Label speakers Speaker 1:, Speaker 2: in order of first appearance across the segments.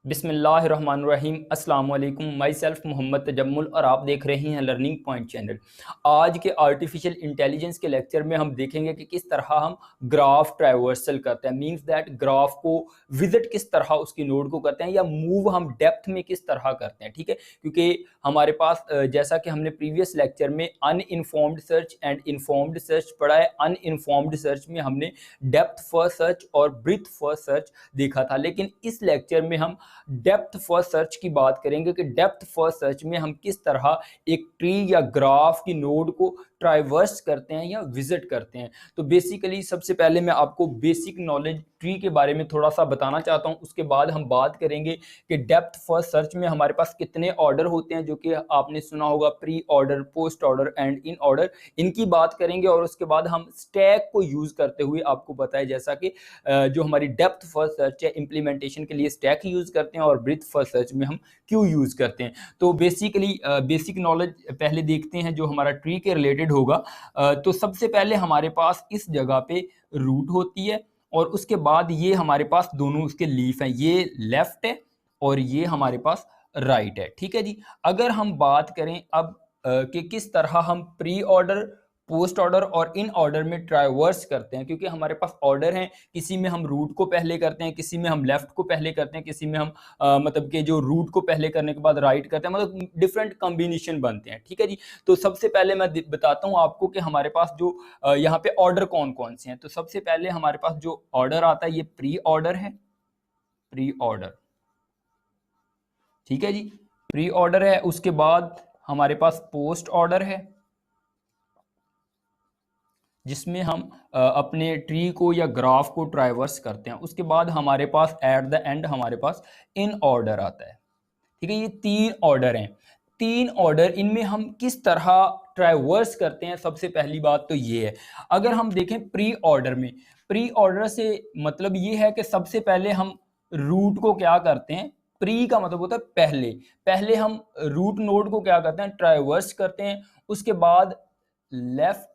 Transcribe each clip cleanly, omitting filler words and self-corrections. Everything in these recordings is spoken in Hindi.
Speaker 1: बिस्मिल्लाहिर्रहमानिर्रहीम अस्सलाम वालेकुम। माई सेल्फ मोहम्मद तजम्मुल और आप देख रहे हैं लर्निंग पॉइंट चैनल। आज के आर्टिफिशियल इंटेलिजेंस के लेक्चर में हम देखेंगे कि किस तरह हम ग्राफ ट्राइवर्सल करते हैं, मींस दैट ग्राफ को विजिट किस तरह उसकी नोड को करते हैं या मूव हम डेप्थ में किस तरह करते हैं। ठीक है, क्योंकि हमारे पास जैसा कि हमने प्रीवियस लेक्चर में uninformed search and informed search पढ़ा है। अनइनफॉर्म्ड सर्च में हमने डेप्थ फर्स्ट सर्च और ब्रीथ फर्स्ट सर्च देखा था, लेकिन इस लेक्चर में हम डेप्थ फर्स्ट सर्च की बात करेंगे कि डेप्थ फर्स्ट सर्च में हम किस तरह एक ट्री या ग्राफ की नोड को ट्राइवर्स करते हैं या विजिट करते हैं। तो बेसिकली सबसे पहले मैं आपको बेसिक नॉलेज ट्री के बारे में थोड़ा सा बताना चाहता हूं, उसके बाद हम बात करेंगे कि डेप्थ फर्स्ट सर्च में हमारे पास कितने ऑर्डर होते हैं, जो कि आपने सुना होगा pre order, post order and in order, इनकी बात करेंगे। और उसके बाद हम स्टैक को यूज करते हुए आपको पता है जैसा कि जो हमारी डेप्थ फर्स्ट सर्च है इंप्लीमेंटेशन के लिए स्टैक यूज करते हैं और ब्रीथ फर्स्ट सर्च में हम क्यू यूज करते हैं। तो बेसिकली बेसिक नॉलेज पहले देखते हैं जो हमारा ट्री के रिलेटेड होगा। तो सबसे पहले हमारे पास इस जगह पे रूट होती है और उसके बाद ये हमारे पास दोनों उसके लीफ हैं, ये लेफ्ट है और ये हमारे पास राइट है। ठीक है जी, अगर हम बात करें अब कि किस तरह हम प्री ऑर्डर, पोस्ट ऑर्डर और इन ऑर्डर में ट्राइवर्स करते हैं, क्योंकि हमारे पास ऑर्डर हैं, किसी में हम रूट को पहले करते हैं, किसी में हम लेफ्ट को पहले करते हैं, किसी में हम मतलब कि जो रूट को पहले करने के बाद राइट करते हैं, मतलब डिफरेंट कॉम्बिनेशन बनते हैं। ठीक है जी, तो सबसे पहले मैं बताता हूँ आपको कि हमारे पास जो यहाँ पे ऑर्डर कौन कौन से हैं। तो सबसे पहले हमारे पास जो ऑर्डर आता है ये प्री ऑर्डर है, प्री ऑर्डर। ठीक है जी, प्री ऑर्डर है। उसके बाद हमारे पास पोस्ट ऑर्डर है, जिसमें हम अपने ट्री को या ग्राफ को ट्राइवर्स करते हैं। उसके बाद हमारे पास एट द एंड हमारे पास इन ऑर्डर आता है। ठीक है, ये तीन ऑर्डर हैं। तीन ऑर्डर, इनमें हम किस तरह ट्राइवर्स करते हैं, सबसे पहली बात तो ये है। अगर हम देखें प्री ऑर्डर में, प्री ऑर्डर से मतलब ये है कि सबसे पहले हम रूट को क्या करते हैं, प्री का मतलब होता है पहले, पहले हम रूट नोड को क्या करते हैं, ट्राइवर्स करते हैं। उसके बाद लेफ्ट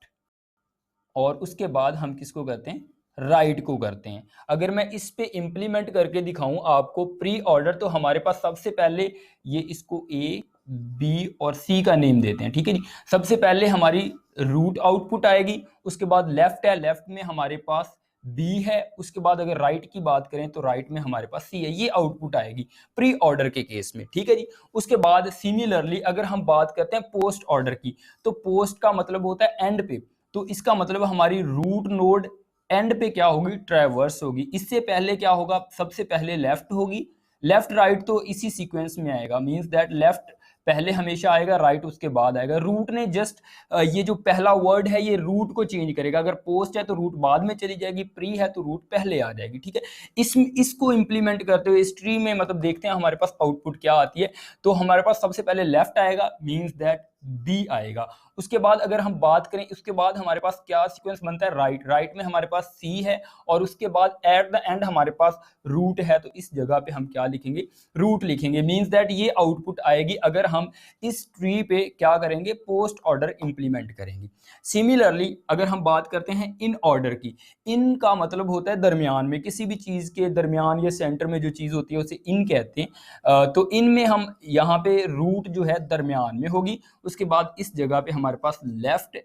Speaker 1: और उसके बाद हम किसको करते हैं, राइट को करते हैं। अगर मैं इस पे इंप्लीमेंट करके दिखाऊं आपको प्री ऑर्डर, तो हमारे पास सबसे पहले ये इसको ए, बी और सी का नेम देते हैं। ठीक है जी, सबसे पहले हमारी रूट आउटपुट आएगी, उसके बाद लेफ्ट है, लेफ्ट में हमारे पास बी है, उसके बाद अगर राइट की बात करें तो राइट में हमारे पास सी है। ये आउटपुट आएगी प्री ऑर्डर के केस में। ठीक है जी, उसके बाद सिमिलरली अगर हम बात करते हैं पोस्ट ऑर्डर की, तो पोस्ट का मतलब होता है एंड पे, तो इसका मतलब हमारी रूट नोड एंड पे क्या होगी, ट्रैवर्स होगी। इससे पहले क्या होगा, सबसे पहले लेफ्ट होगी, लेफ्ट राइट तो इसी सीक्वेंस में आएगा, मींस दैट लेफ्ट पहले हमेशा आएगा, राइट उसके बाद आएगा। रूट ने जस्ट ये जो पहला वर्ड है ये रूट को चेंज करेगा। अगर पोस्ट है तो रूट बाद में चली जाएगी, प्री है तो रूट पहले आ जाएगी। ठीक है, इसको इंप्लीमेंट करते हुए इस ट्री में मतलब देखते हैं हमारे पास आउटपुट क्या आती है। तो हमारे पास सबसे पहले लेफ्ट आएगा, मींस दैट बी आएगा। उसके बाद अगर हम बात करें, उसके बाद हमारे पास क्या सीक्वेंस बनता है, राइट, राइट में हमारे पास सी है और उसके बाद एट द एंड हमारे पास रूट है। तो इस जगह पे हम क्या लिखेंगे, रूट लिखेंगे, मींस दैट ये आउटपुट आएगी अगर हम इस ट्री पे क्या करेंगे, पोस्ट ऑर्डर इंप्लीमेंट करेंगे। सिमिलरली अगर हम बात करते हैं इन ऑर्डर की, इन का मतलब होता है दरमियान में, किसी भी चीज के दरमियान या सेंटर में जो चीज होती है उसे इन कहते हैं। तो इनमें हम यहाँ पे रूट जो है दरमियान में होगी, उसके बाद इस जगह पे हमारे पास लेफ्ट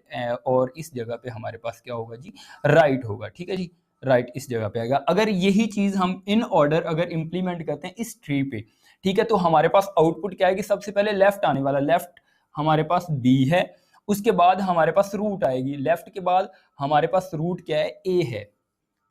Speaker 1: और इस जगह पे हमारे पास क्या होगा जी, राइट होगा। ठीक है जी, राइट इस जगह पे आएगा। अगर यही चीज हम इन ऑर्डर अगर इंप्लीमेंट करते हैं इस ट्री पे, ठीक है, तो हमारे पास आउटपुट क्या आएगी, सबसे पहले लेफ्ट आने वाला, लेफ्ट हमारे पास बी है, उसके बाद हमारे पास रूट आएगी, लेफ्ट के बाद हमारे पास रूट क्या है, ए है।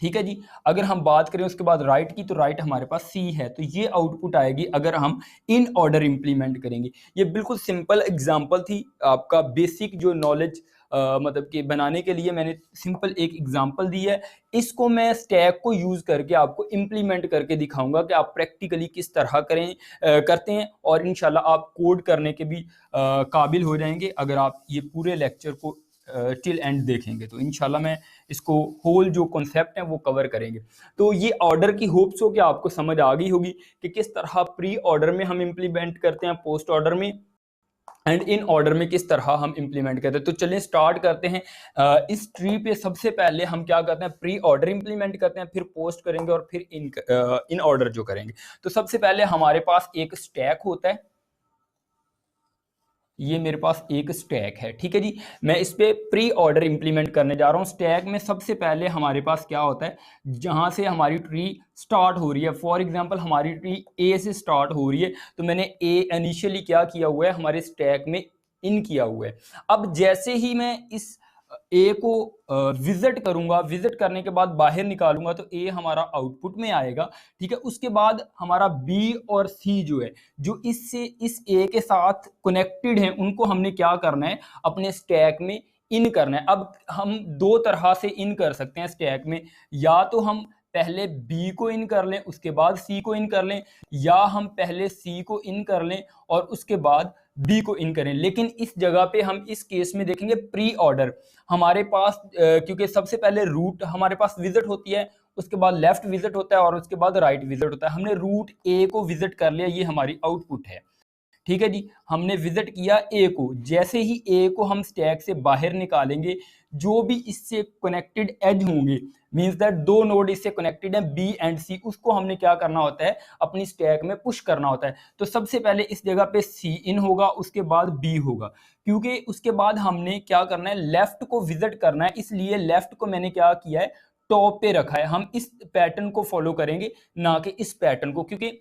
Speaker 1: ठीक है जी, अगर हम बात करें उसके बाद राइट की, तो राइट हमारे पास सी है। तो ये आउटपुट आएगी अगर हम इन ऑर्डर इंप्लीमेंट करेंगे। ये बिल्कुल सिंपल एग्जांपल थी, आपका बेसिक जो नॉलेज मतलब कि बनाने के लिए मैंने सिंपल एक एग्जांपल दी है। इसको मैं स्टैक को यूज करके आपको इंप्लीमेंट करके दिखाऊंगा कि आप प्रैक्टिकली किस तरह करते हैं, और इंशाल्लाह आप कोड करने के भी काबिल हो जाएंगे अगर आप ये पूरे लेक्चर को टिल एंड देखेंगे। तो इंशाल्लाह मैं इसको होल जो कॉन्सेप्ट है वो कवर करेंगे। तो ये ऑर्डर की होप्स हो कि आपको समझ आ गई होगी कि किस तरह प्री ऑर्डर में हम इंप्लीमेंट करते हैं, पोस्ट ऑर्डर में एंड इन ऑर्डर में किस तरह हम इंप्लीमेंट करते हैं। तो चलिए स्टार्ट करते हैं। इस ट्री पे सबसे पहले हम क्या करते हैं, प्री ऑर्डर इंप्लीमेंट करते हैं, फिर पोस्ट करेंगे और फिर इन ऑर्डर जो करेंगे। तो सबसे पहले हमारे पास एक स्टैक होता है, ये मेरे पास एक स्टैक है, ठीक है जी। मैं इस पे प्री ऑर्डर इंप्लीमेंट करने जा रहा हूँ। स्टैक में सबसे पहले हमारे पास क्या होता है, जहां से हमारी ट्री स्टार्ट हो रही है, फॉर एग्जांपल हमारी ट्री ए से स्टार्ट हो रही है, तो मैंने ए इनिशियली क्या किया हुआ है, हमारे स्टैक में इन किया हुआ है। अब जैसे ही मैं इस ए को विजिट करूंगा, विजिट करने के बाद बाहर निकालूंगा तो ए हमारा आउटपुट में आएगा, ठीक है। उसके बाद हमारा बी और सी जो है, जो इससे इस ए के साथ कनेक्टेड हैं, उनको हमने क्या करना है, अपने स्टैक में इन करना है। अब हम दो तरह से इन कर सकते हैं स्टैक में, या तो हम पहले बी को इन कर लें उसके बाद सी को इन कर लें, या हम पहले सी को इन कर लें और उसके बाद बी को इन करें। लेकिन इस जगह पे हम इस केस में देखेंगे प्री ऑर्डर हमारे पास, क्योंकि सबसे पहले रूट हमारे पास विजिट होती है, उसके बाद लेफ्ट विजिट होता है और उसके बाद राइट विजिट होता है। हमने रूट ए को विजिट कर लिया, ये हमारी आउटपुट है, ठीक है जी। हमने विजिट किया ए को, जैसे ही ए को हम स्टैक से बाहर निकालेंगे, जो भी इससे कनेक्टेड एज होंगे, मींस दैट दो नोड इससे कनेक्टेड हैं बी एंड सी, उसको हमने क्या करना होता है, अपनी स्टैक में पुश करना होता है। तो सबसे पहले इस जगह पे सी इन होगा, उसके बाद बी होगा, क्योंकि उसके बाद हमने क्या करना है, लेफ्ट को विजिट करना है, इसलिए लेफ्ट को मैंने क्या किया है, टॉप पे रखा है। हम इस पैटर्न को फॉलो करेंगे, ना कि इस पैटर्न को, क्योंकि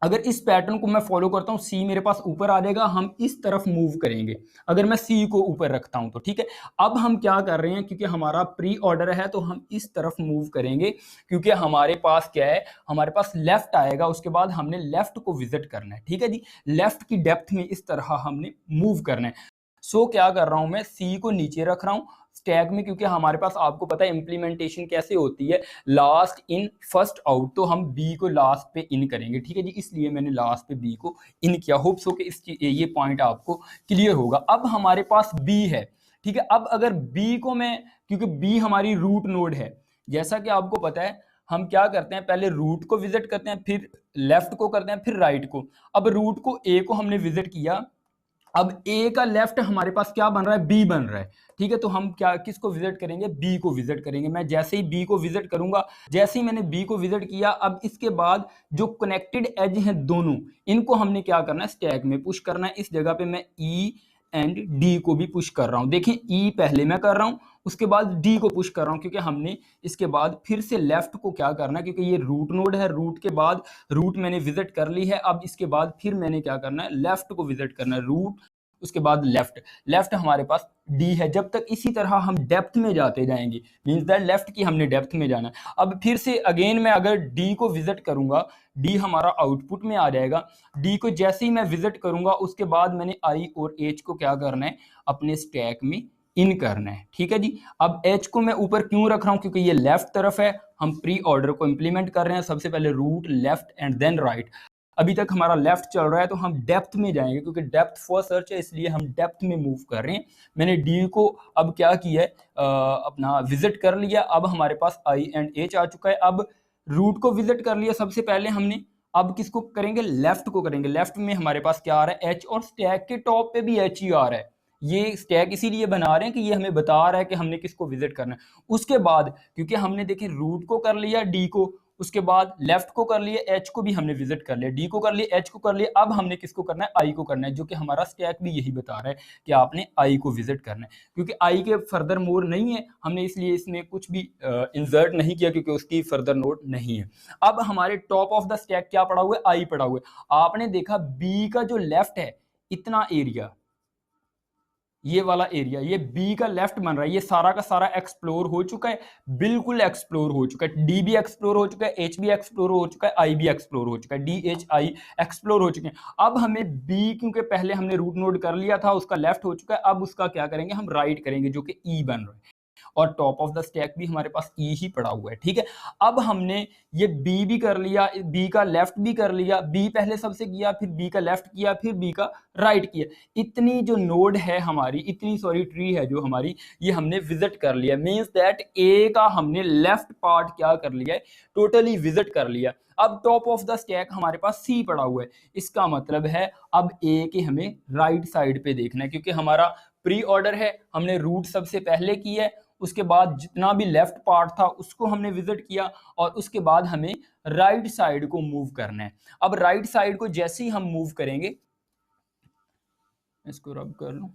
Speaker 1: अगर इस पैटर्न को मैं फॉलो करता हूं, सी मेरे पास ऊपर आ जाएगा, हम इस तरफ मूव करेंगे अगर मैं सी को ऊपर रखता हूं तो, ठीक है। अब हम क्या कर रहे हैं, क्योंकि हमारा प्री ऑर्डर है तो हम इस तरफ मूव करेंगे, क्योंकि हमारे पास क्या है, हमारे पास लेफ्ट आएगा, उसके बाद हमने लेफ्ट को विजिट करना है, ठीक है जी। लेफ्ट की डेप्थ में इस तरह हमने मूव करना है। सो क्या कर रहा हूं, मैं सी को नीचे रख रहा हूं स्टैक में, क्योंकि हमारे पास आपको पता है इंप्लीमेंटेशन कैसे होती है, लास्ट इन फर्स्ट आउट, तो हम बी को लास्ट पे इन करेंगे, ठीक है जी। इसलिए मैंने लास्ट पे बी को इन किया। होप सो कि ये पॉइंट आपको क्लियर होगा। अब हमारे पास बी है, ठीक है। अब अगर बी को मैं, क्योंकि बी हमारी रूट नोड है, जैसा कि आपको पता है, हम क्या करते हैं, पहले रूट को विजिट करते हैं, फिर लेफ्ट को करते हैं, फिर राइट को। अब रूट को ए को हमने विजिट किया, अब ए का लेफ्ट हमारे पास क्या बन रहा है, बी बन रहा है, ठीक है। तो हम क्या, किसको विजिट करेंगे, बी को विजिट करेंगे। मैं जैसे ही बी को विजिट करूंगा, जैसे ही मैंने बी को विजिट किया, अब इसके बाद जो कनेक्टेड एज हैं दोनों, इनको हमने क्या करना है, स्टैक में पुश करना है। इस जगह पे मैं ई एंड डी को भी पुश कर रहा हूं। देखिए ई पहले मैं कर रहा हूं, उसके बाद डी को पुश कर रहा हूं, क्योंकि हमने इसके बाद फिर से लेफ्ट को क्या करना है, क्योंकि ये रूट नोड है, रूट के बाद रूट मैंने विजिट कर ली है, अब इसके बाद फिर मैंने क्या करना है, लेफ्ट को विजिट करना है, रूट उसके बाद लेफ्ट। लेफ्ट हमारे पास डी है, जब तक इसी तरह हम डेप्थ में जाते जाएंगे, मींस दैट लेफ्ट की हमने डेप्थ में जाना है। अब फिर से अगेन मैं अगर डी को विजिट करूंगा, डी हमारा आउटपुट में आ जाएगा। डी को जैसे ही मैं विजिट करूंगा, उसके बाद मैंने आई और एच को क्या करना है, अपने स्टैक में इन करना है, ठीक है जी। अब एच को मैं ऊपर क्यों रख रहा हूं, क्योंकि ये लेफ्ट तरफ है, हम प्री ऑर्डर को इंप्लीमेंट कर रहे हैं, सबसे पहले root left and then right. अभी तक हमारा लेफ्ट चल रहा है, तो हम डेप्थ में जाएंगे, क्योंकि डेप्थ फॉर सर्च है, इसलिए हम डेप्थ में मूव कर रहे हैं। मैंने डी को अब क्या किया है, अपना विजिट कर लिया, अब हमारे पास आई एंड एच आ चुका है। अब रूट को विजिट कर लिया सबसे पहले हमने, अब किसको करेंगे, लेफ्ट को करेंगे। लेफ्ट में हमारे पास क्या आ रहा है, एच, और स्टैक के टॉप पे भी एच ही आ रहा है। ये स्टैक इसीलिए बना रहे हैं कि ये हमें बता रहा है कि हमने किसको विजिट करना है। उसके बाद क्योंकि हमने देखिए रूट को कर लिया, डी को, उसके बाद लेफ्ट को कर लिए, एच को भी हमने विजिट कर लिया, डी को कर लिया, एच को कर लिया, अब हमने किसको करना है, आई को करना है, जो कि हमारा स्टैक भी यही बता रहा है कि आपने आई को विजिट करना है। क्योंकि आई के फर्दर मोर नहीं है, हमने इसलिए इसमें कुछ भी इंसर्ट नहीं किया, क्योंकि उसकी फर्दर नोड नहीं है। अब हमारे टॉप ऑफ द स्टैक क्या पड़ा हुआ है, आई पड़ा हुआ है। आपने देखा बी का जो लेफ्ट है, इतना एरिया, ये वाला एरिया, ये बी का लेफ्ट बन रहा है, ये सारा का सारा एक्सप्लोर हो चुका है, बिल्कुल एक्सप्लोर हो चुका है। डी भी एक्सप्लोर हो चुका है, एच भी एक्सप्लोर हो चुका है, आई भी एक्सप्लोर हो चुका है, डी एच आई एक्सप्लोर हो चुके हैं। अब हमें बी, क्योंकि पहले हमने रूट नोड कर लिया था, उसका लेफ्ट हो चुका है, अब उसका क्या करेंगे, हम राइट करेंगे, जो कि ई बन रहा है। और टॉप ऑफ द स्टैक भी हमारे पास ई ही पड़ा हुआ है, ठीक है। अब हमने ये बी भी कर लिया, बी का लेफ्ट भी कर लिया, बी पहले सबसे किया, फिर बी का लेफ्ट किया, फिर बी का राइट किया। इतनी जो नोड है हमारी, इतनी सॉरी ट्री है जो हमारी, ये हमने विजिट कर लिया। मींस दैट ए का हमने लेफ्ट पार्ट क्या कर लिया है, टोटली विजिट कर लिया। अब टॉप ऑफ द स्टैक हमारे पास सी पड़ा हुआ है, इसका मतलब है अब ए के हमें राइट साइड पे देखना है, क्योंकि हमारा प्री ऑर्डर है, हमने रूट सबसे पहले की है, उसके बाद जितना भी लेफ्ट पार्ट था उसको हमने विजिट किया, और उसके बाद हमें राइट साइड को मूव करना है। अब राइट साइड को जैसे ही हम मूव करेंगे, इसको रब कर लूं,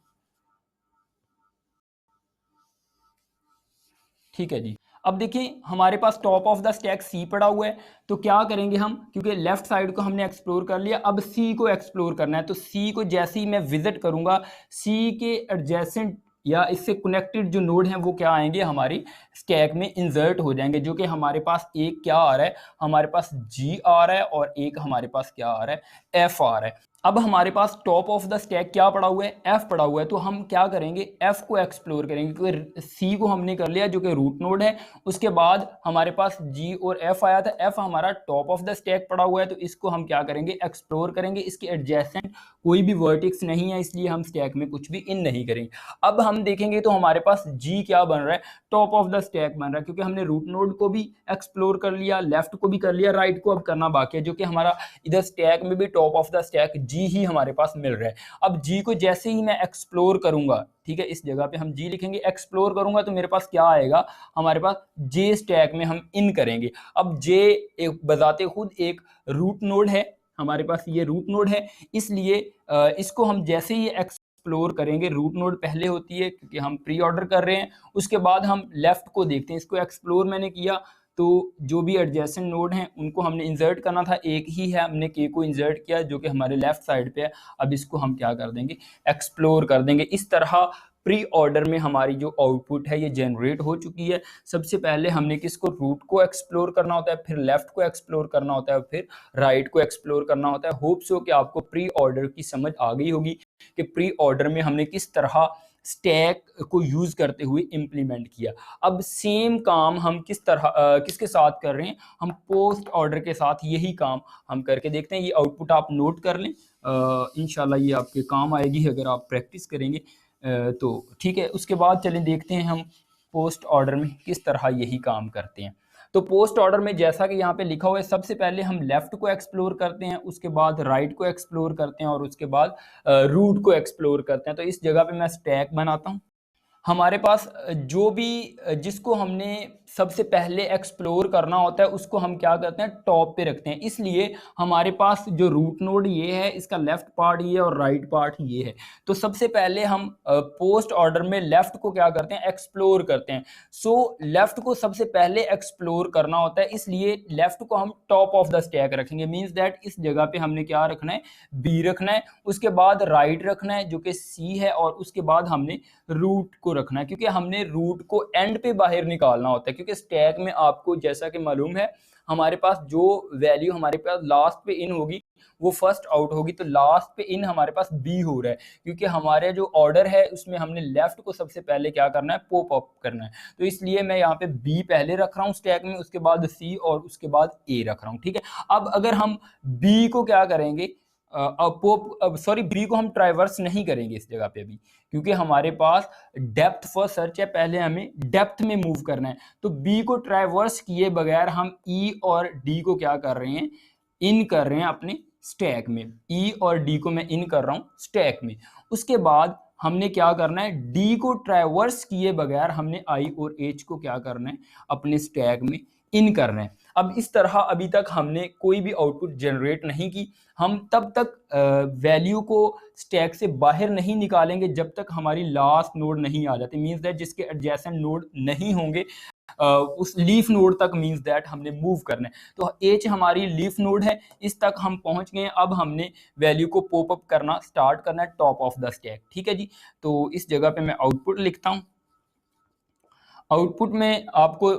Speaker 1: ठीक है जी। अब देखिए हमारे पास टॉप ऑफ द स्टैक सी पड़ा हुआ है, तो क्या करेंगे हम, क्योंकि लेफ्ट साइड को हमने एक्सप्लोर कर लिया, अब सी को एक्सप्लोर करना है। तो सी को जैसे ही मैं विजिट करूंगा, सी के एडजेसेंट या इससे कनेक्टेड जो नोड हैं वो क्या आएंगे, हमारी स्टैक में इंसर्ट हो जाएंगे, जो कि हमारे पास एक क्या आ रहा है, हमारे पास जी आ रहा है, और एक हमारे पास क्या आ रहा है, एफ आ रहा है। अब हमारे पास टॉप ऑफ द स्टैक क्या पड़ा हुआ है, एफ पड़ा हुआ है, तो हम क्या करेंगे, एफ को एक्सप्लोर करेंगे, क्योंकि सी को हमने कर लिया जो कि रूट नोड है। उसके बाद हमारे पास जी और एफ आया था, एफ हमारा टॉप ऑफ द स्टैक पड़ा हुआ है, तो इसको हम क्या करेंगे, एक्सप्लोर करेंगे। इसके एडजेसेंट कोई भी वर्टेक्स नहीं है, इसलिए हम स्टैक में कुछ भी इन नहीं करेंगे। अब हम देखेंगे तो हमारे पास जी क्या बन रहा है, टॉप ऑफ द स्टैक बन रहा है, क्योंकि हमने रूट नोड को भी एक्सप्लोर कर लिया, लेफ्ट को भी कर लिया, राइट को अब करना बाकी है, जो कि हमारा इधर स्टैक में भी टॉप ऑफ द स्टैक जी ही हमारे पास मिल रहा है। अब जी को जैसे ही मैं एक्सप्लोर करूंगा, ठीक है, इस जगह पे हम जी लिखेंगे, एक्सप्लोर करूंगा, तो मेरे पास क्या आएगा, हमारे पास जे स्टैक में हम इन करेंगे। अब जे एक बजाते खुद एक रूट नोड है, हमारे पास ये रूट नोड है, इसलिए इसको हम जैसे ही एक्सप्लोर करेंगे, रूट नोड पहले होती है क्योंकि हम प्री ऑर्डर कर रहे हैं, उसके बाद हम लेफ्ट को देखते हैं। इसको एक्सप्लोर मैंने किया, तो जो भी एडजेसेंट नोड हैं उनको हमने इंसर्ट करना था, एक ही है, हमने के को इंसर्ट किया जो कि हमारे लेफ्ट साइड पे है। अब इसको हम क्या कर देंगे, एक्सप्लोर कर देंगे। इस तरह प्री ऑर्डर में हमारी जो आउटपुट है ये जनरेट हो चुकी है। सबसे पहले हमने किसको, रूट को एक्सप्लोर करना होता है, फिर लेफ्ट को एक्सप्लोर करना होता है, फिर राइट को एक्सप्लोर करना होता है। होप सो कि आपको प्री ऑर्डर की समझ आ गई होगी कि प्री ऑर्डर में हमने किस तरह स्टैक को यूज करते हुए इंप्लीमेंट किया। अब सेम काम हम किस तरह किसके साथ कर रहे हैं, हम पोस्ट ऑर्डर के साथ यही काम हम करके देखते हैं। ये आउटपुट आप नोट कर लें, इंशाल्लाह ये आपके काम आएगी अगर आप प्रैक्टिस करेंगे तो ठीक है। उसके बाद चलें देखते हैं हम पोस्ट ऑर्डर में किस तरह यही काम करते हैं। तो पोस्ट ऑर्डर में जैसा कि यहाँ पे लिखा हुआ है, सबसे पहले हम लेफ्ट को एक्सप्लोर करते हैं, उसके बाद राइट को एक्सप्लोर करते हैं, और उसके बाद रूट को एक्सप्लोर करते हैं। तो इस जगह पे मैं स्टैक बनाता हूँ। हमारे पास जो भी जिसको हमने सबसे पहले एक्सप्लोर करना होता है उसको हम क्या करते हैं, टॉप पे रखते हैं। इसलिए हमारे पास जो रूट नोड ये है, इसका लेफ्ट पार्ट ये है और राइट पार्ट ये है। तो सबसे पहले हम पोस्ट ऑर्डर में लेफ्ट को क्या करते हैं, एक्सप्लोर करते हैं। सो लेफ्ट को सबसे पहले एक्सप्लोर करना होता है, इसलिए लेफ्ट को हम टॉप ऑफ द स्टैक रखेंगे। मीन्स दैट इस जगह पे हमने क्या रखना है, बी रखना है, उसके बाद राइट रखना है जो कि सी है, और उसके बाद हमने रूट को रखना है, क्योंकि हमने रूट को एंड पे बाहर निकालना होता है। क्योंकि स्टैक में आपको जैसा कि मालूम है, हमारे पास जो वैल्यू हमारे पास लास्ट पे इन होगी वो फर्स्ट आउट होगी। तो लास्ट पे इन हमारे पास बी हो रहा है, क्योंकि हमारे जो ऑर्डर है उसमें हमने लेफ्ट को सबसे पहले क्या करना है, पॉप अप करना है। तो इसलिए मैं यहाँ पे बी पहले रख रहा हूँ स्टैक में, उसके बाद सी और उसके बाद ए रख रहा हूँ, ठीक है। अब अगर हम बी को क्या करेंगे, सॉरी बी को हम ट्राइवर्स नहीं करेंगे इस जगह पे अभी, क्योंकि हमारे पास डेप्थ फर्स्ट सर्च है, पहले हमें डेप्थ में मूव करना है। तो बी को ट्राइवर्स किए बगैर हम ई और डी को क्या कर रहे हैं, इन कर रहे हैं अपने स्टैक में। ई और डी को मैं इन कर रहा हूं स्टैक में। उसके बाद हमने क्या करना है, डी को ट्राइवर्स किए बगैर हमने आई और एच को क्या करना है, अपने स्टैक में इन करना है। अब इस तरह अभी तक हमने कोई भी आउटपुट जनरेट नहीं की। हम तब तक वैल्यू को स्टैक से बाहर नहीं निकालेंगे जब तक हमारी लास्ट नोड नहीं आ जाती। मींस दैट जिसके एडजेसेंट नोड नहीं होंगे उस लीफ नोड तक, मींस दैट हमने मूव करना है। तो एच हमारी लीफ नोड है, इस तक हम पहुंच गए। अब हमने वैल्यू को पॉप अप करना स्टार्ट करना है टॉप ऑफ द स्टैक, ठीक है जी। तो इस जगह पे मैं आउटपुट लिखता हूं। आउटपुट में आपको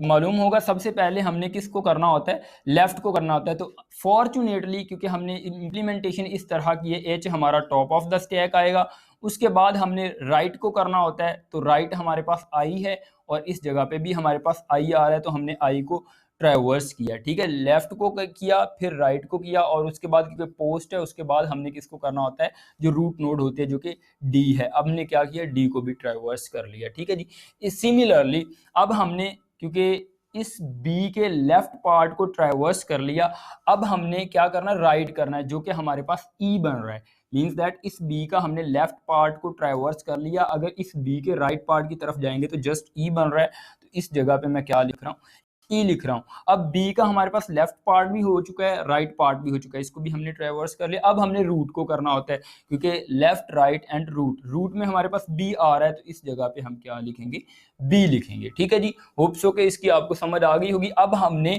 Speaker 1: मालूम होगा सबसे पहले हमने किसको करना होता है, लेफ्ट को करना होता है। तो फॉर्चुनेटली क्योंकि हमने इम्प्लीमेंटेशन इस तरह की है, एच हमारा टॉप ऑफ द स्टैक आएगा, उसके बाद हमने राइट को करना होता है, तो राइट हमारे पास आई है और इस जगह पे भी हमारे पास आई आ रहा है, तो हमने आई को ट्रैवर्स किया, ठीक है। लेफ्ट को किया, फिर राइट को किया, और उसके बाद क्योंकि पोस्ट है उसके बाद हमने किसको करना होता है, जो रूट नोड होते हैं जो कि डी है। अब हमने क्या किया, डी को भी ट्रैवर्स कर लिया, ठीक है जी। सिमिलरली अब हमने क्योंकि इस बी के लेफ्ट पार्ट को ट्रैवर्स कर लिया, अब हमने क्या करना है, राइट करना है, जो कि हमारे पास ई बन रहा है। मीन्स दैट इस बी का हमने लेफ्ट पार्ट को ट्रैवर्स कर लिया, अगर इस बी के राइट पार्ट की तरफ जाएंगे तो जस्ट ई बन रहा है, तो इस जगह पे मैं क्या लिख रहा हूँ, ई लिख रहा हूँ। अब बी का हमारे पास लेफ्ट पार्ट भी हो चुका है, राइट पार्ट भी हो चुका है, इसको भी हमने ट्रैवर्स कर लिया। अब हमने रूट को करना होता है, क्योंकि लेफ्ट राइट एंड रूट में हमारे पास बी आ रहा है, तो इस जगह पे हम क्या लिखेंगे, बी लिखेंगे, ठीक है जी। होप सो के इसकी आपको समझ आ गई होगी। अब हमने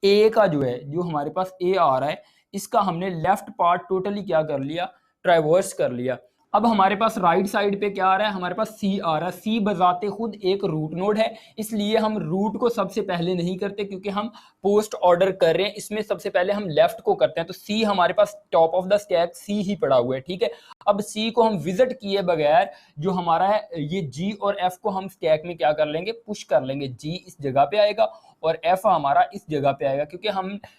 Speaker 1: ए का जो है, जो हमारे पास ए आ रहा है, इसका हमने लेफ्ट पार्ट टोटली क्या कर लिया, ट्रैवर्स कर लिया। अब हमारे पास राइट साइड पे क्या आ रहा है, हमारे पास सी आ रहा है। सी बजाते खुद एक रूट नोड है, इसलिए हम रूट को सबसे पहले नहीं करते, क्योंकि हम पोस्ट ऑर्डर कर रहे हैं, इसमें सबसे पहले हम लेफ्ट को करते हैं। तो सी हमारे पास टॉप ऑफ द स्टैक सी ही पड़ा हुआ है, ठीक है। अब सी को हम विजिट किए बगैर जो हमारा है ये जी और एफ को हम स्टैक में क्या कर लेंगे, पुश कर लेंगे। जी इस जगह पे आएगा और एफ हमारा इस जगह पे आएगा, क्योंकि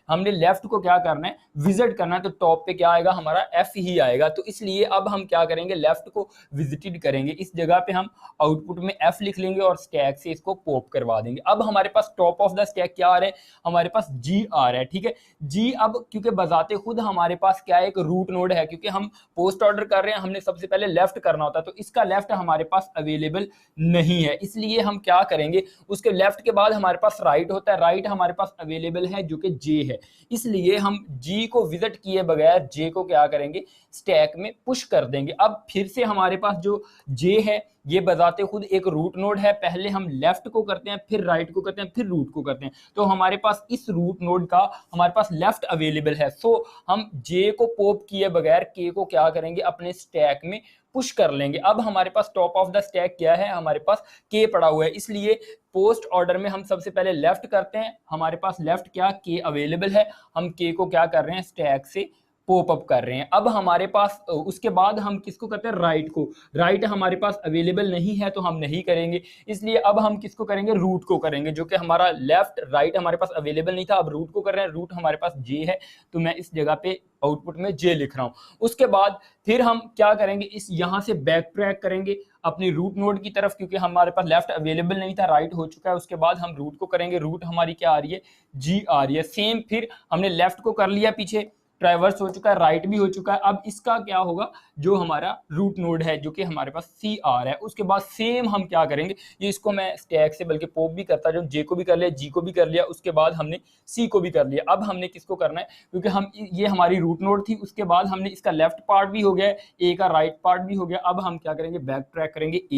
Speaker 1: हमने लेफ्ट को क्या करना है, विजिट करना है, तो टॉप पे क्या आएगा, हमारा एफ ही आएगा। तो इसलिए अब हम क्या करेंगे, लेफ्ट को विजिटेड करेंगे, इस जगह पे हम आउटपुट में एफ लिख लेंगे और स्टैक से इसको पॉप करवा देंगे। अब हमारे पास टॉप ऑफ द स्टैक क्या आ रहा है, हमारे पास जी आ रहा है, ठीक है। जी अब क्योंकि बजाते खुद हमारे पास क्या है, एक रूट नोड है, क्योंकि हम पोस्ट ऑर्डर कर रहे हैं, हमने सबसे पहले लेफ्ट करना होता है, तो इसका लेफ्ट हमारे पास अवेलेबल नहीं है, इसलिए हम क्या करेंगे, उसके लेफ्ट के बाद हमारे पास राइट होता है, राइट हमारे पास अवेलेबल है जो कि जे है, इसलिए हम जी को विजिट किए बगैर जे को क्या करेंगे, स्टैक में पुश कर देंगे। अब फिर से हमारे पास जो जे है ये बजाते खुद एक रूट नोड है, पहले हम लेफ्ट को करते हैं, फिर राइट को करते हैं, फिर रूट को करते हैं, तो हमारे पास इस रूट नोड का हमारे पास लेफ्ट अवेलेबल है। सो हम जे को पॉप किए बगैर के को क्या करेंगे, अपने स्टैक में पुश कर लेंगे। अब हमारे पास टॉप ऑफ द स्टैक क्या है, हमारे पास के पड़ा हुआ है, इसलिए पोस्ट ऑर्डर में हम सबसे पहले लेफ्ट करते हैं, हमारे पास लेफ्ट क्या, के अवेलेबल है, हम के को क्या कर रहे हैं, स्टैक से पॉप अप कर रहे हैं। अब हमारे पास उसके बाद हम किसको करते हैं, राइट को। राइट हमारे पास अवेलेबल नहीं है तो हम नहीं करेंगे, इसलिए अब हम किसको करेंगे, रूट को करेंगे, जो कि हमारा लेफ्ट राइट हमारे पास अवेलेबल नहीं था, अब रूट को कर रहे हैं, रूट हमारे पास जे है, तो मैं इस जगह पे आउटपुट में जे लिख रहा हूं। उसके बाद फिर हम क्या करेंगे, इस यहां से बैक ट्रैक करेंगे अपनी रूट नोड की तरफ, क्योंकि हमारे पास लेफ्ट अवेलेबल नहीं था, राइट हो चुका है। उसके बाद हम रूट को करेंगे, रूट हमारी क्या आ रही है, जी आ रही है। सेम फिर हमने लेफ्ट को कर लिया, पीछे ट्रैवर्स हो चुका है, राइट भी हो चुका है। अब इसका क्या होगा, जो हमारा रूट नोड है जो कि हमारे पास सी आ रहा है, उसके बाद सेम हम क्या करेंगे, ये इसको मैं स्टैक से बल्कि पॉप भी करता, जो जे को भी कर लिया, जी को भी कर लिया, उसके बाद हमने सी को भी कर लिया। अब हमने किसको करना है, क्योंकि हम ये हमारी रूट नोड थी, उसके बाद हमने इसका लेफ्ट पार्ट भी हो गया, ए का राइट पार्ट भी हो गया। अब हम क्या करेंगे, बैक ट्रैक करेंगे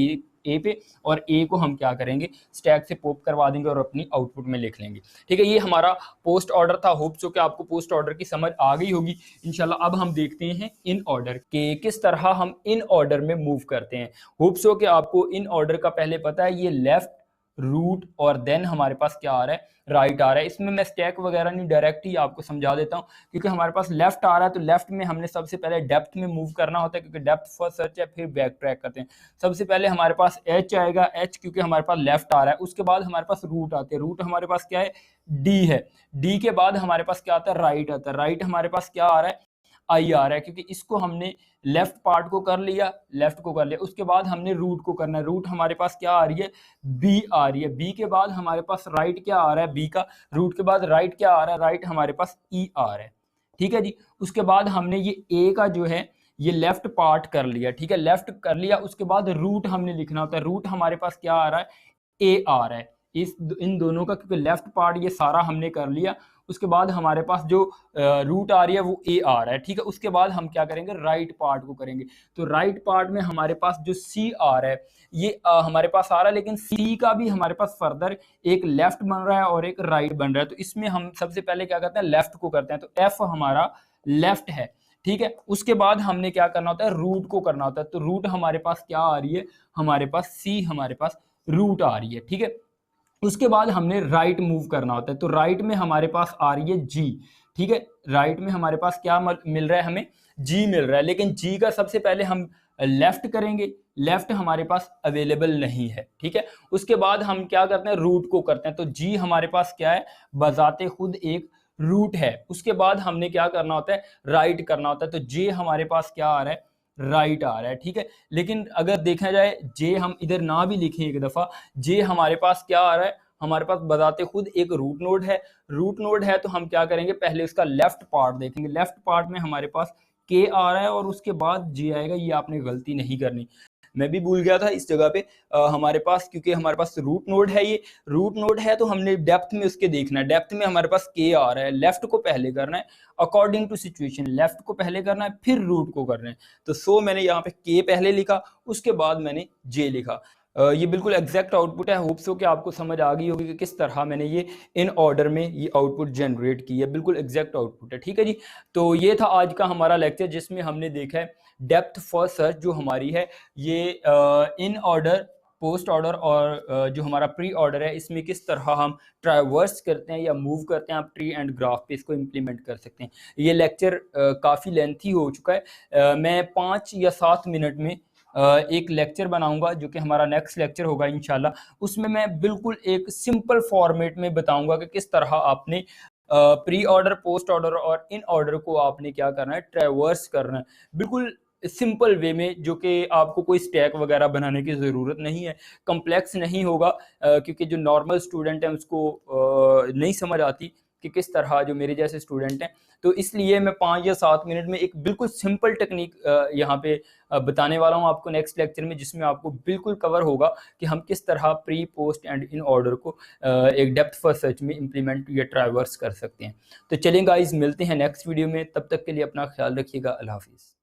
Speaker 1: ए पे, और ए को हम क्या करेंगे, स्टैक से पॉप करवा देंगे और अपनी आउटपुट में लिख लेंगे, ठीक है। ये हमारा पोस्ट ऑर्डर था। होप सो कि आपको पोस्ट ऑर्डर की समझ आ गई होगी इंशाल्लाह। अब हम देखते हैं इन ऑर्डर के, किस तरह हम इन ऑर्डर में मूव करते हैं। होप सो कि आपको इन ऑर्डर का पहले पता है, ये लेफ्ट, रूट और देन हमारे पास क्या आ रहा है, राइट आ रहा है। इसमें मैं स्टैक वगैरह नहीं, डायरेक्ट ही आपको समझा देता हूं, क्योंकि हमारे पास लेफ्ट आ रहा है, तो लेफ्ट में हमने सबसे पहले डेप्थ में मूव करना होता है, क्योंकि डेप्थ फर्स्ट सर्च है, फिर बैक ट्रैक करते हैं। सबसे पहले हमारे पास एच आएगा, एच क्योंकि हमारे पास लेफ्ट आ रहा है। उसके बाद हमारे पास रूट आते हैं, रूट हमारे पास क्या है, डी है। डी के बाद हमारे पास क्या आता है, राइट आता है। राइट हमारे पास क्या आ रहा है, आई आ रहा है, क्योंकि इसको हमने लेफ्ट पार्ट को कर लिया, लेफ्ट को कर लिया। उसके बाद हमने रूट को करना है, रूट हमारे पास क्या आ रही है, बी आ रही है। बी के बाद हमारे पास राइट क्या आ रहा है, बी का। रूट के बाद राइट क्या आ रहा है, राइट हमारे पास ई आ रहा है, ठीक है जी। उसके बाद हमने ये ए का जो है ये लेफ्ट पार्ट कर लिया, ठीक है, लेफ्ट कर लिया। उसके बाद रूट हमने लिखना होता है, रूट हमारे पास क्या आ रहा है, ए आ रहा है। इन दोनों का, क्योंकि लेफ्ट पार्ट ये सारा हमने कर लिया। उसके बाद हमारे पास जो रूट आ रही है वो ए आ रहा है, ठीक है। उसके बाद हम क्या करेंगे, राइट पार्ट को करेंगे। तो राइट पार्ट में हमारे पास जो सी आ रहा है ये हमारे पास आ रहा है, लेकिन सी का भी हमारे पास फर्दर एक लेफ्ट बन रहा है और एक राइट बन रहा है। तो इसमें हम सबसे पहले क्या करते हैं, लेफ्ट को करते हैं, तो एफ हमारा लेफ्ट है, ठीक है। उसके बाद हमने क्या करना होता है, रूट को करना होता है। तो रूट हमारे पास क्या आ रही है, हमारे पास सी, हमारे पास रूट आ रही है, ठीक है। उसके बाद हमने राइट मूव करना होता है, तो राइट में हमारे पास आ रही है जी, ठीक है। राइट में हमारे पास क्या मिल रहा है, हमें जी मिल रहा है, लेकिन जी का सबसे पहले हम लेफ्ट करेंगे, लेफ्ट हमारे पास अवेलेबल नहीं है, ठीक है। उसके बाद हम क्या करते हैं, रूट को करते हैं। तो जी हमारे पास क्या है, बजाते खुद एक रूट है। उसके बाद हमने क्या करना होता है, राइट करना होता है। तो जे हमारे पास क्या आ रहा है, राइट आ रहा है, ठीक है। लेकिन अगर देखा जाए जे हम इधर ना भी लिखें एक दफ़ा, जे हमारे पास क्या आ रहा है, हमारे पास बताते खुद एक रूट नोड है। रूट नोड है तो हम क्या करेंगे, पहले उसका लेफ्ट पार्ट देखेंगे। लेफ्ट पार्ट में हमारे पास के आ रहा है और उसके बाद जे आएगा। ये आपने गलती नहीं करनी, मैं भी भूल गया था इस जगह पे। हमारे पास, क्योंकि हमारे पास रूट नोड है, ये रूट नोड है तो हमने डेप्थ में उसके देखना है। डेप्थ में हमारे पास के आ रहा है, लेफ्ट को पहले करना है अकॉर्डिंग टू सिचुएशन। लेफ्ट को पहले करना है, फिर रूट को करना है। तो सो मैंने यहाँ पे के पहले लिखा, उसके बाद मैंने जे लिखा। ये बिल्कुल एग्जैक्ट आउटपुट है। होप सो कि आपको समझ आ गई होगी कि किस तरह मैंने ये इन ऑर्डर में ये आउटपुट जनरेट की है। बिल्कुल एग्जैक्ट आउटपुट है, ठीक है जी। तो ये था आज का हमारा लेक्चर, जिसमें हमने देखा है डेप्थ फर्स्ट सर्च जो हमारी है, ये इन ऑर्डर, पोस्ट ऑर्डर और जो हमारा प्री ऑर्डर है, इसमें किस तरह हम ट्रावर्स करते हैं या मूव करते हैं। आप ट्री एंड ग्राफ पे इसको इम्प्लीमेंट कर सकते हैं। ये लेक्चर काफ़ी लेंथी हो चुका है। मैं 5 या 7 मिनट में एक लेक्चर बनाऊंगा, जो कि हमारा नेक्स्ट लेक्चर होगा इंशाल्लाह। उसमें मैं बिल्कुल एक सिंपल फॉर्मेट में बताऊंगा कि किस तरह आपने प्री ऑर्डर, पोस्ट ऑर्डर और इन ऑर्डर को आपने क्या करना है, ट्रेवर्स करना है बिल्कुल सिंपल वे में, जो कि आपको कोई स्टैक वगैरह बनाने की ज़रूरत नहीं है, कॉम्प्लेक्स नहीं होगा। क्योंकि जो नॉर्मल स्टूडेंट हैं उसको नहीं समझ आती कि किस तरह जो मेरे जैसे स्टूडेंट हैं। तो इसलिए मैं 5 या 7 मिनट में एक बिल्कुल सिंपल टेक्निक यहाँ पे बताने वाला हूँ आपको नेक्स्ट लेक्चर में, जिसमें आपको बिल्कुल कवर होगा कि हम किस तरह pre, post and in order को एक डेप्थ फर्स्ट सर्च में इंप्लीमेंट या ट्रावर्स कर सकते हैं। तो चलें गाइस, मिलते हैं नेक्स्ट वीडियो में। तब तक के लिए अपना ख्याल रखिएगा। अल्लाह हाफिज़।